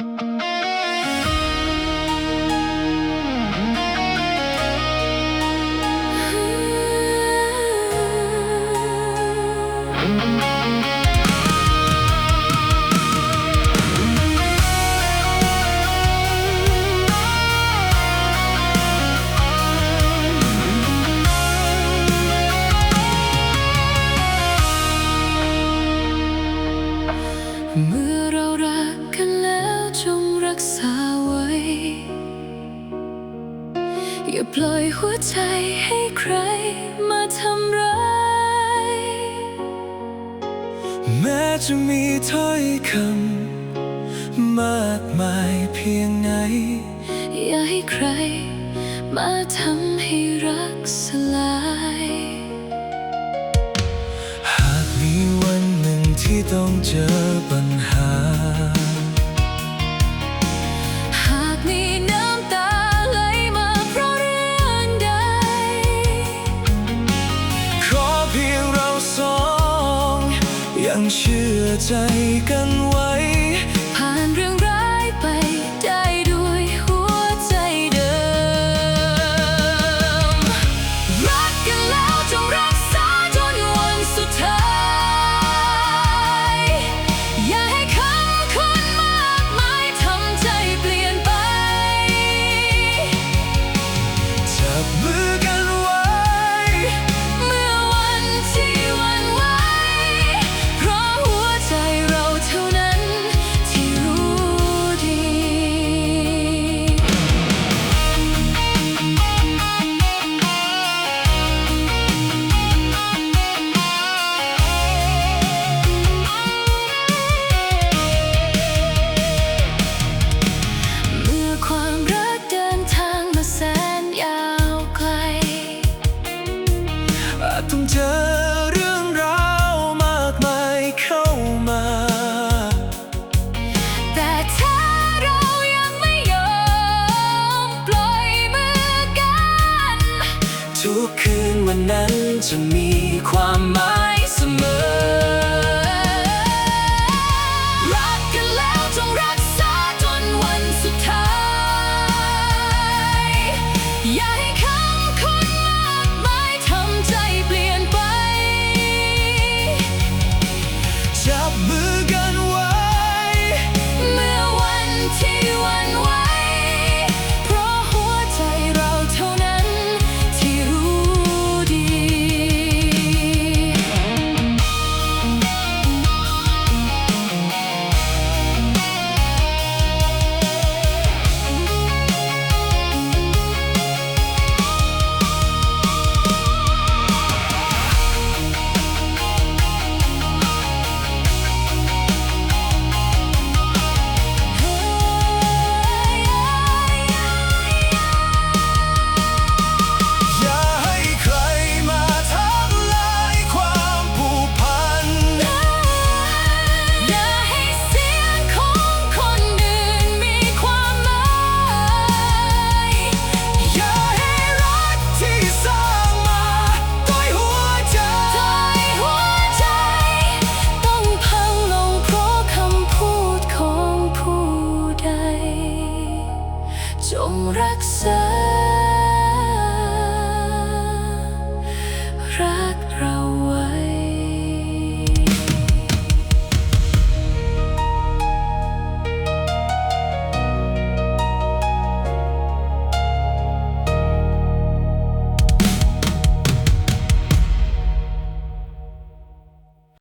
เมื่อเรารักกันแล้วจงรักษาไว้อย่าปล่อยหัวใจให้ใครมาทำร้ายแม้จะมีถ้อยคำมากมายเพียงไหนอย่าให้ใครมาทำให้รักสลายหากมีวันหนึ่งที่ต้องเจอปัญหาหากมีน้ำตาไหลมาเพราะเรื่องใดขอเพียงเราสองยังเชื่อใจกันไว้ผ่านเรื่องร้ายไปได้ด้วยหัวใจเดิมรักกันแล้วจงรักษาจนวันสุดท้ายอย่าให้คำคนมากมายทำใจเปลี่ยนไปจับมือกันไว้เมื่อวันที่หวั่นไหวเพราะหัวใจเราเท่านั้นที่รู้ดีเมื่อความรักเดินทางมาแสนยาวไกลอาจต้องเจอเรื่องราวมากมายเข้ามาแต่ถ้าเรายังไม่ยอมปล่อยมือกันทุกคืนวันนั้นจะมีความหมาย